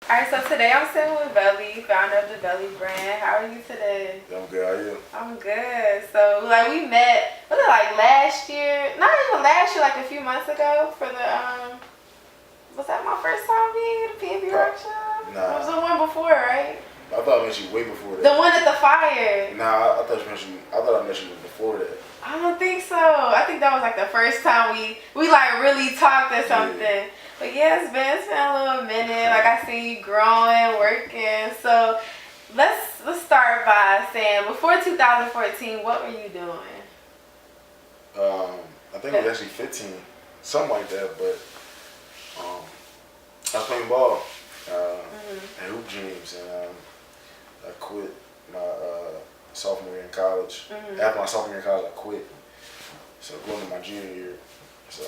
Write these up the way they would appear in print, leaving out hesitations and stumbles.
Alright, so today I'm sitting with Veli, founder of the Veli brand. How are you today? I'm good. How are you? I'm good. So, we met, was it last year? Not even last year, a few months ago for the, was that my first time being at the PNB workshop? Nah. It was the one before, right? I thought I met you way before that. The one at the fire. Nah, I thought I met you before that. I don't think so. I think that was the first time we really talked or something. Yeah. But yeah, it's been a little minute. I see you growing, working. So let's start by saying, before 2014, what were you doing? I think it was actually 15, something like that. But I was playing ball at Hoop Dreams, and I quit my sophomore year in college. After my sophomore year in college, I quit. So going to my junior year. So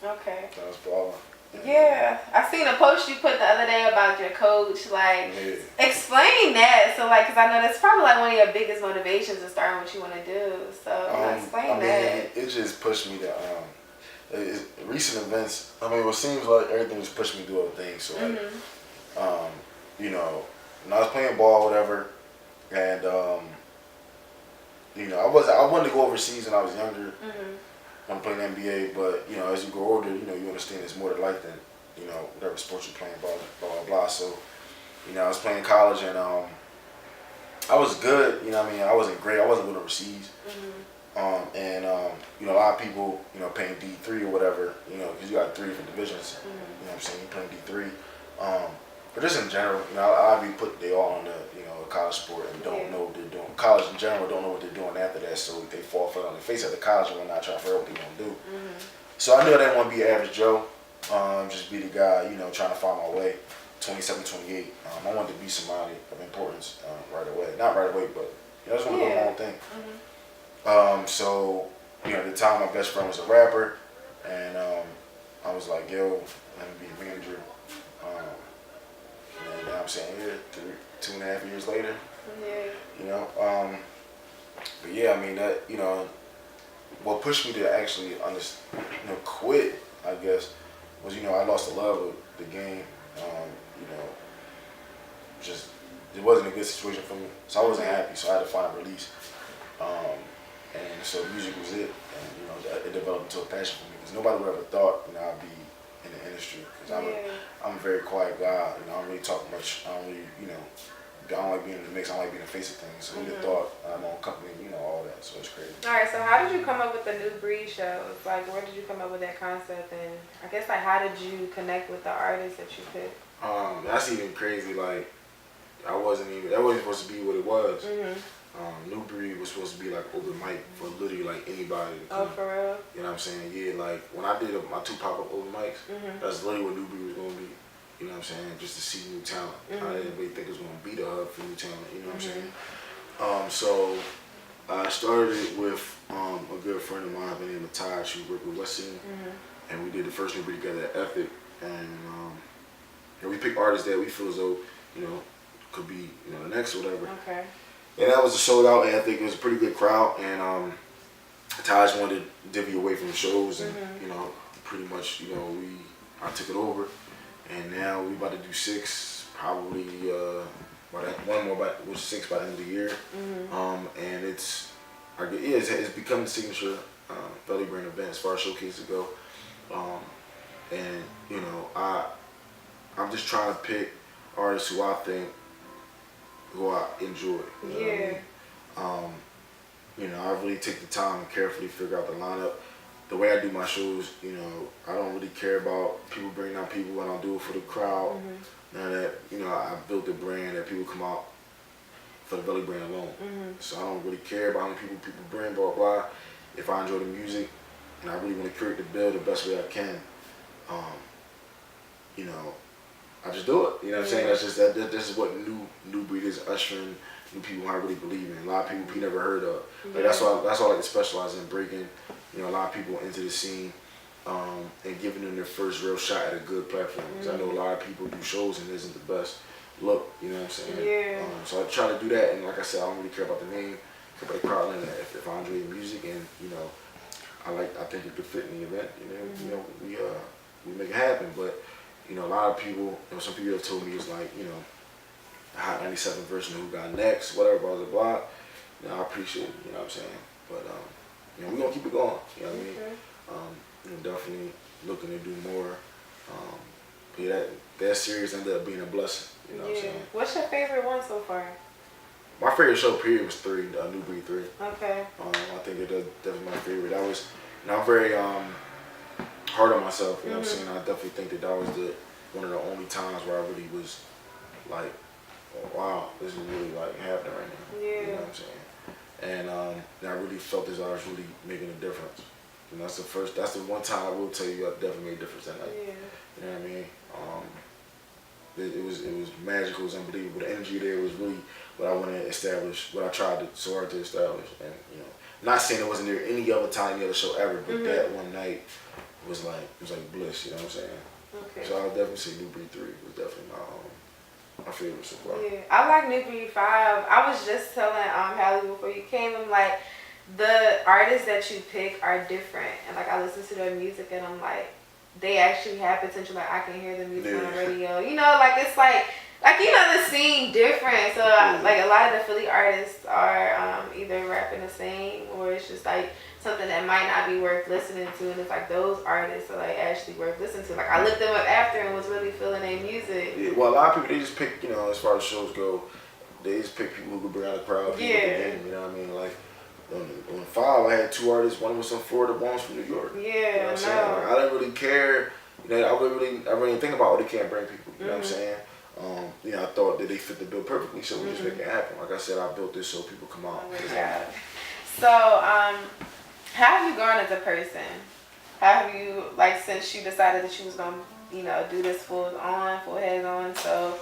okay. That was balling. Yeah, I seen a post you put the other day about your coach. Explain that. So, because I know that's probably one of your biggest motivations in starting what you want to do. So, explain that. It just pushed me to recent events. It seems like everything just pushed me to do other things. So, when I was playing ball, whatever, and I wanted to go overseas when I was younger. I'm playing NBA, but as you grow older, you understand it's more to life than whatever sport you're playing, blah blah blah. So, I was playing college, and I was good. I wasn't great. I wasn't good overseas. And a lot of people playing D3 or whatever, because you got 3 different divisions. You know what I'm saying? You're playing D3. But just in general, a lot of people put they all on the a college sport and don't know what they're doing. College in general don't know what they're doing after that, so they fall flat on their face at the college and not trying to figure out what they're gonna do. So I knew I didn't want to be an average Joe, just be the guy trying to find my way. 27, 28. I wanted to be somebody of importance right away. Not right away, but I just want to do my own thing. So at the time, my best friend was a rapper, and I was like, yo, let me be a manager. And now I'm saying here, 2.5 years later. But yeah, that what pushed me to actually quit, I guess, was I lost the love of the game. Just it wasn't a good situation for me, so I wasn't happy. So I had to find a release, and so music was it. And it developed into a passion for me because nobody would ever thought I'd be in the industry, because I'm a very quiet guy. I don't really talk much. I don't really, I don't like being in the mix. I don't like being the face of things. So who'd have thought I'm on company, all that. So it's crazy. All right. So how did you come up with the New Breed shows? Where did you come up with that concept? And I guess how did you connect with the artists that you picked? That's even crazy. That wasn't supposed to be what it was. New Breed was supposed to be open mic for literally anybody to come. Oh, for real? You know what I'm saying? Yeah, when I did my 2 pop-up open mics, that's literally what New Breed was going to be. You know what I'm saying? Just to see new talent. I didn't really think it was going to be the hub for new talent. You know what I'm saying? So I started it with a good friend of mine named Taj, who worked with Weston, and we did the first New Breed together at Epic, and we picked artists that we feel as though could be the next or whatever. Okay. And that was a sold out, and I think it was a pretty good crowd. And Taj wanted to divvy away from the shows, and pretty much I took it over, and now we about to do 6, probably one more, which is 6 by the end of the year. And it's become the signature Veli brand event as far as showcases go. And I'm just trying to pick artists who I think I enjoy. I really take the time and carefully figure out the lineup. The way I do my shows, I don't really care about people bringing out people. I don't do it for the crowd. Now that I built a brand that people come out for the Veli brand alone. So I don't really care about how many people bring, blah blah. If I enjoy the music and I really want to create the bill the best way I can, I just do it. You know what I'm saying? That's just this is what New Breed is, ushering new people I really believe in. A lot of people you never heard of. That's why I like to specialize in breaking a lot of people into the scene, and giving them their first real shot at a good platform. Because I know a lot of people do shows and it isn't the best look. You know what I'm saying? So I try to do that, and like I said, I don't really care about the name, care about the crowd, and if I enjoy the music and I think it could fit in the event. We make it happen. But you know, a lot of people, you know, some people have told me it's like, you know, the Hot 97 version of Who Got Next, whatever, blah, blah, blah. You know, I appreciate it, you know what I'm saying? But, you know, we're going to keep it going, you know what I mean? You know, definitely looking to do more. But yeah, that series ended up being a blessing, you know what I'm saying? What's your favorite one so far? My favorite show, period, was New Breed 3. Okay. I think it is definitely my favorite. That was, you know, I'm very hard on myself, you know what I'm saying? I definitely think that was one of the only times where I really was like, oh, wow, this is really like happening right now. Yeah. You know what I'm saying? And I really felt as I was really making a difference. And that's the one time I will tell you I definitely made a difference that night. Yeah. You know what I mean? It was magical, it was unbelievable. The energy there was really what I wanted to establish, what I tried so hard to establish. And you know, not saying it wasn't there any other time, any other show ever, but that one night was like bliss. You know what I'm saying? Okay. So I would definitely say New Breed 3 was definitely my favorite so far. Yeah, I like New Breed 5. I was just telling Hallie before you came, I'm like, the artists that you pick are different, and like I listen to their music and I'm like, they actually have potential. Like I can hear the music on the radio. You know, like it's like you know, the scene different. So like a lot of the Philly artists are either rapping the same, or it's just like something that might not be worth listening to, and it's like those artists are like actually worth listening to. Like I looked them up after and was really feeling their music. Yeah, well, a lot of people, they just pick, you know, as far as shows go, they just pick people who can bring out the crowd. People you know what I mean? Like on 5, I had 2 artists. One was from Florida, one was from New York. Yeah, you know what I'm saying? Like, I didn't really care. You know, I really didn't think about what they can't bring people. You know what I'm saying? You know, I thought that they fit the bill perfectly, so we just make it happen. Like I said, I built this so people come out. Oh my God. So, how have you grown as a person? How have you, like, since you decided that you was gonna, you know, do this full head on? So,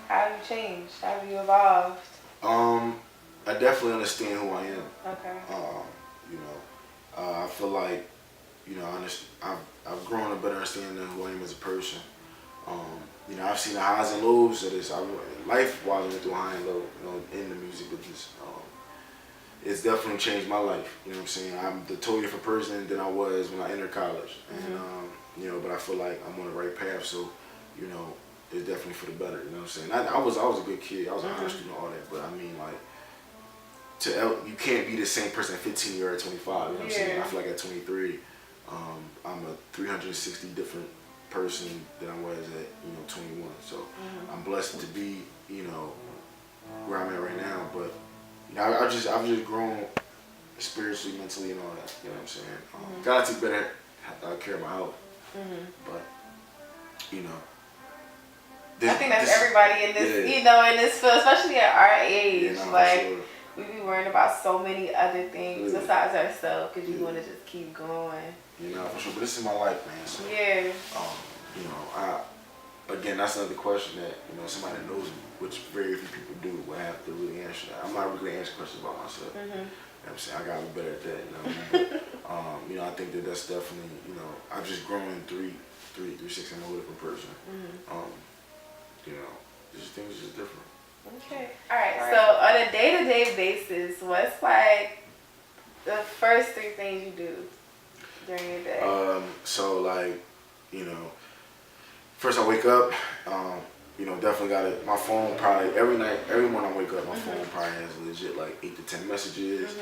how have you changed? How have you evolved? I definitely understand who I am. Okay. You know, I feel like, you know, I've grown a better understanding of who I am as a person. You know, I've seen the highs and lows of this. Life-wise, I went through a high and low, you know, in the music business. It's definitely changed my life. You know what I'm saying? I'm the totally different person than I was when I entered college. And, you know, but I feel like I'm on the right path. So, you know, it's definitely for the better. You know what I'm saying? I was a good kid. I was a honor student, all that. But I mean, like, you can't be the same person at 15 or at 25. You know what I'm saying? I feel like at 23, I'm a 360 different person than I was at, you know, 21. So I'm blessed to be, you know, where I'm at right now. But you know, I've just grown spiritually, mentally, and all that. You know what I'm saying? Gotta take better care of my health. But you know, I think that's everybody in this, you know, in this field, especially at our age. Like we be worrying about so many other things besides ourselves, because you want to just keep going. You know, for sure. But this is my life, man. So, you know, again, that's another question that, you know, somebody that knows me, which very few people do, will have to really answer that. I'm not really gonna answer questions about myself. You know what I'm saying? I gotta be better at that. You know what I mean? But, you know, I think that's definitely, you know, I've just grown in 360. I'm a whole different person. You know, things are just different. Okay. All right. So on a day-to-day basis, what's like the first 3 things you do during your day? So like, you know, first I wake up. You know, definitely got it. My phone probably every morning I wake up, my phone probably has legit like 8 to 10 messages,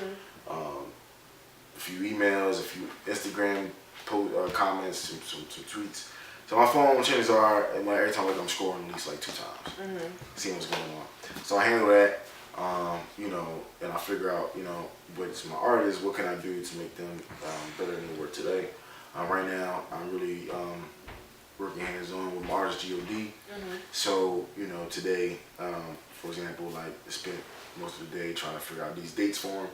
a few emails, a few Instagram comments, some tweets. So my phone chances are, every time I wake up, I'm scrolling at least like 2 times, seeing what's going on. So I handle that, you know, and I figure out, you know, what's my artists, what can I do to make them better than they were today. Right now, I'm really working hands-on with my artist G.O.D. So, you know, today, for example, like I spent most of the day trying to figure out these dates for him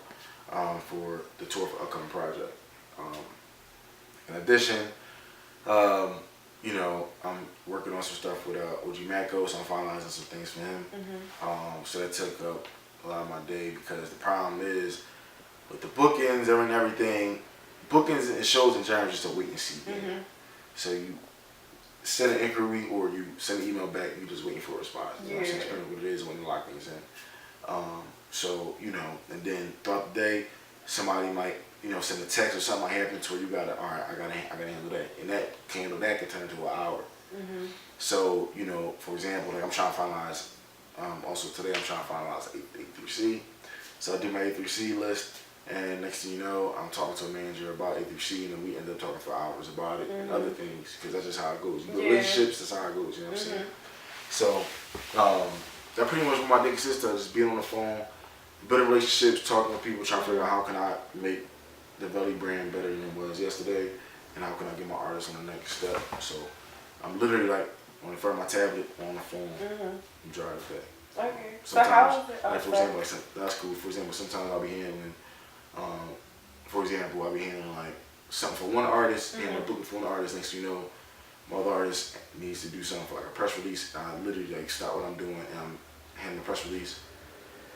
for the tour for upcoming project. In addition, you know, I'm working on some stuff with OG Macko, so I'm finalizing some things for him. So that took up a lot of my day, because the problem is with the bookings and everything, bookings and shows in general just a wait and see game. So you send an inquiry or you send an email back, you just waiting for a response. You know what I'm saying? That's what it is when you lock things in. So, you know, and then throughout the day, somebody might, you know, send a text or something might happen to where you gotta, all right, I gotta handle that. And that can turn into an hour. Mm-hmm. So, you know, for example, like I'm trying to finalize, also today I'm trying to finalize A3C. So I do my A3C list, and next thing you know, I'm talking to a manager about A3C, and then we end up talking for hours about it and other things, because that's just how it goes. You know, relationships, that's how it goes, you know what I'm saying? So, that pretty much what my day consists of, just being on the phone, building relationships, talking to people, trying to figure out how can I make the Veli brand better than it was yesterday, and how can I get my artists on the next step. So I'm literally like on the front of my tablet, on the phone, and driving back. Okay. Sometimes, so how is it? like for example, that's cool. For example, sometimes I'll be handling, for example, I'll be handling like something for one artist, and I'm booking for one artist. Next thing you know, my other artist needs to do something for like a press release. I literally like stop what I'm doing and I'm handling the press release.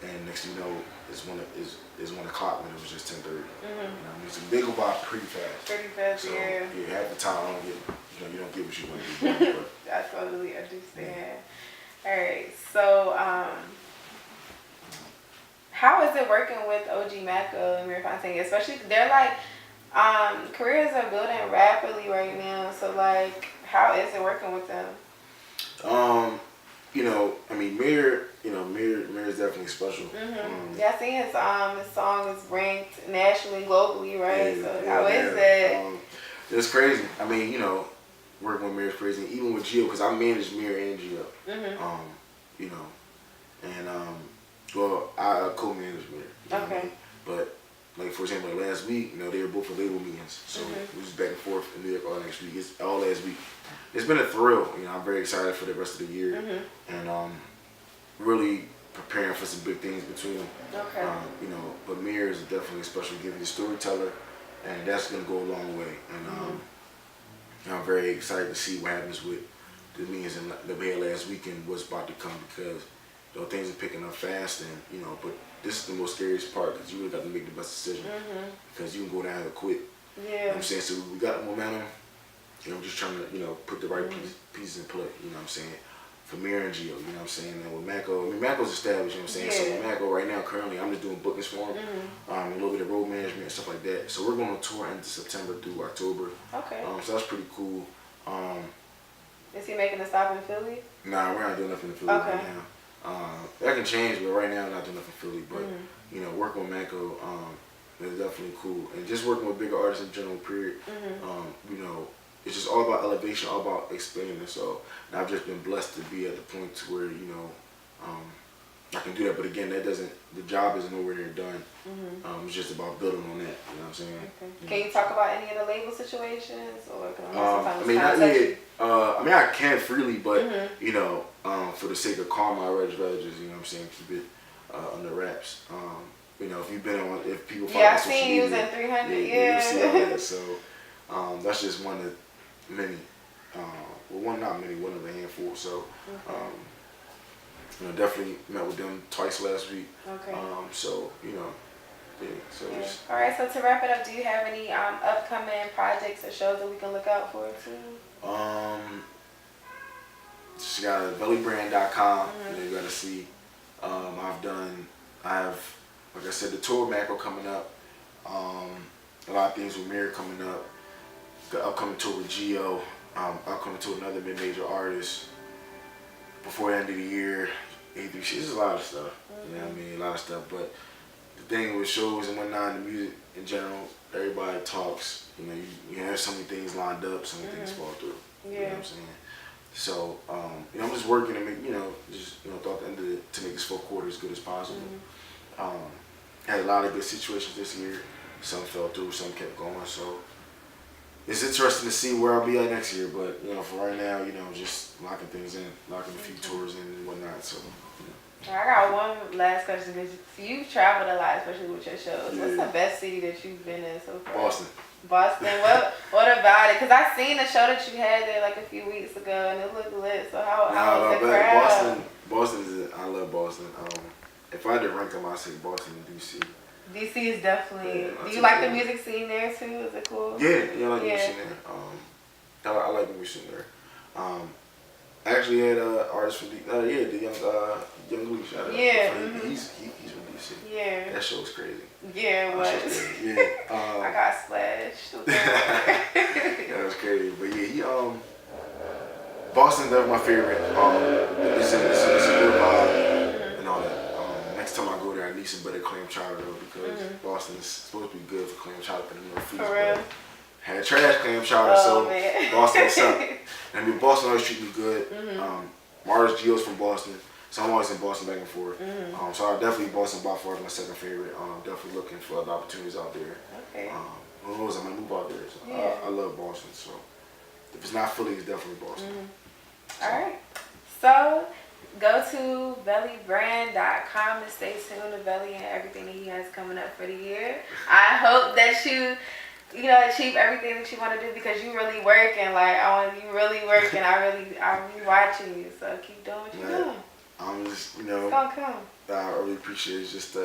And next thing you know, it's 1 o'clock when it was just 10:30. You know, I mean, so they go by pretty fast. Pretty fast, so, yeah. Half the time I don't get, you don't get what you want to do. I totally understand. All right, so how is it working with OG Mako and Mir Fontaine? Especially, they're like, careers are building rapidly right now. So like, how is it working with them? You know, I mean, Mir is definitely special. Yeah, I seen his song is ranked nationally, globally, right? Yeah, so how is it? It's crazy. I mean, you know, working with Mir is crazy. Even with Gio, because I managed Mir and Gio. You know, and well, I co-managed Mir. Okay. But like for example, like last week, you know, they were both for label meetings, so we was back and forth in New York all next week. It's all last week. It's been a thrill. You know, I'm very excited for the rest of the year, and really preparing for some big things between them. Okay. You know, but Mir is definitely a special gift. He's a storyteller, and that's gonna go a long way. And I'm very excited to see what happens with the meetings in the Bay last weekend, what's about to come, because you know things are picking up fast, and you know, but this is the most scariest part because you really got to make the best decision because you can go down and quit. Yeah. You know what I'm saying? So we got the momentum, and I'm just trying to, you know, put the right pieces in play, you know what I'm saying? For Mir and Gio, you know what I'm saying? And with Mako, I mean, Mako's established, you know what I'm saying? So with Mako right now, currently, I'm just doing bookings for him, a little bit of road management and stuff like that. So we're going on tour into September through October. Okay. So that's pretty cool. Is he making a stop in Philly? Nah, we're not doing nothing in Philly right now. That can change, but right now, I'm not doing nothing in Philly. But, you know, working with Mako is definitely cool. And just working with bigger artists in general, period, you know, it's just all about elevation, all about expanding. So and I've just been blessed to be at the point to where, you know, I can do that. But again, the job is nowhere near done. It's just about building on that, you know what I'm saying? Okay. Can you talk about any of the label situations? Or I mean, not yet. I mean, I can freely, but, you know, for the sake of karma, I rather just, you know what I'm saying, keep it under wraps. You know, if people follow I've seen you using 300, you see all that. So that's just one of many. One of a handful. So, you know, definitely met with them twice last week. Okay. So, you know, so. All right, so to wrap it up, do you have any upcoming projects or shows that we can look out for too? Just got velibrand.com. You know, you gotta see. I have, like I said, the tour Mako coming up. A lot of things with Mir coming up. The upcoming tour with Gio. Upcoming tour with another mid-major artist. Before the end of the year, A3C. There's a lot of stuff. You know what I mean? A lot of stuff. But the thing with shows and whatnot, the music in general, everybody talks. You know, you have so many things lined up, so many things fall through. You know what I'm saying? So, you know, I'm just working to make, throughout the end of to make this fourth quarter as good as possible. Had a lot of good situations this year. Some fell through, some kept going. So it's interesting to see where I'll be at next year. But, you know, for right now, you know, just locking things in, locking a few tours in and whatnot. So, you know. I got one last question. You've traveled a lot, especially with your shows. What's the best city that you've been in so far? Boston. Boston. What about it? Because I seen a show that you had there like a few weeks ago, and it looked lit. So how was the crowd? Boston I love Boston. If I had to rank them, I'd say Boston and DC. DC is definitely. Do you like the music scene there too? Is it cool? Yeah, I like the music scene there. I like the music scene there. I actually had artists from the young Lee. Shout out. He's from DC. Yeah. That show's crazy. Yeah, it was. Yeah. I got splashed. That was crazy, but yeah, Boston's definitely my favorite. It's a good vibe and all that. Next time I go there, I need some better clam chowder though, because Boston is supposed to be good for clam chowder in the Northeast. For real? Had trash clam chowder, so man. Boston sucked. I mean, Boston always treat me good. Mars Gio's from Boston, so I'm always in Boston back and forth. So I definitely Boston by far is my second favorite. Definitely looking for other opportunities out there. Okay. Who knows? I might move out there. So Yeah. I love Boston. So if it's not Philly, it's definitely Boston. All right. So go to VeliBrand.com and stay tuned to Veli and everything that he has coming up for the year. I hope that you achieve everything that you want to do, because you really working. Like, you really working. I'm really watching you. So keep doing what you're doing. I'm just, it's gonna come. I really appreciate it. Just,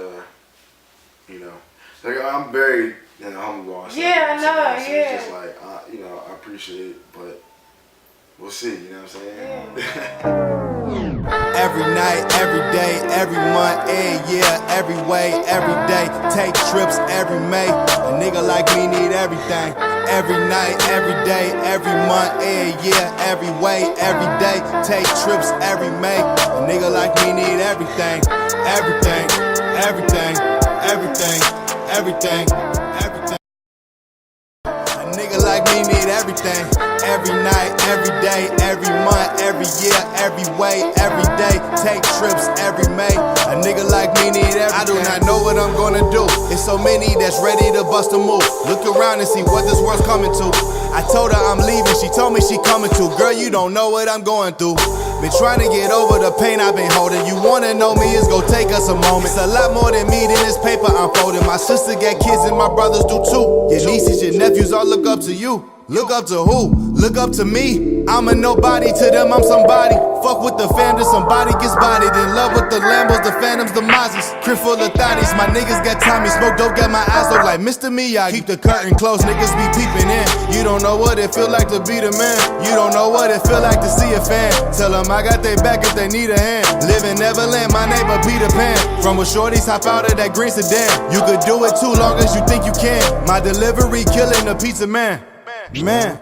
like I'm very, humble. Yeah, I know. So yeah. It's just like, I appreciate it, but we'll see. You know what I'm saying? Yeah. Every night, every day, every month, every year, every way, every day. Take trips every May. A nigga like me need everything. Every night, every day, every month, every year, every way, every day. Take trips every May. A nigga like me need everything. Everything, everything, everything, everything, everything. A nigga like me need everything. Every night, every day, every month, every year, every way, every day. Take trips every May. A nigga like me need everything. I do not know what I'm gonna do. It's so many that's ready to bust a move. Look around and see what this world's coming to. I told her I'm leaving, she told me she coming too. Girl, you don't know what I'm going through. Been trying to get over the pain I've been holding. You wanna know me, it's gon' take us a moment. It's a lot more than me than this paper I'm folding. My sister got kids and my brothers do too. Your nieces, your nephews all look up to you. Look up to who? Look up to me. I'm a nobody, to them I'm somebody. Fuck with the fam till somebody gets bodied. In love with the Lambos, the Phantoms, the Mazdas. Crib full of thotties, my niggas got Tommy. Smoke dope, got my eyes look like Mr. Miyagi. Keep the curtain closed, niggas be peeping in. You don't know what it feel like to be the man. You don't know what it feel like to see a fan. Tell them I got their back if they need a hand. Live in Neverland, my neighbor Peter Pan. From a shorties hop out of that green sedan. You could do it too long as you think you can. My delivery killing the pizza man. Man.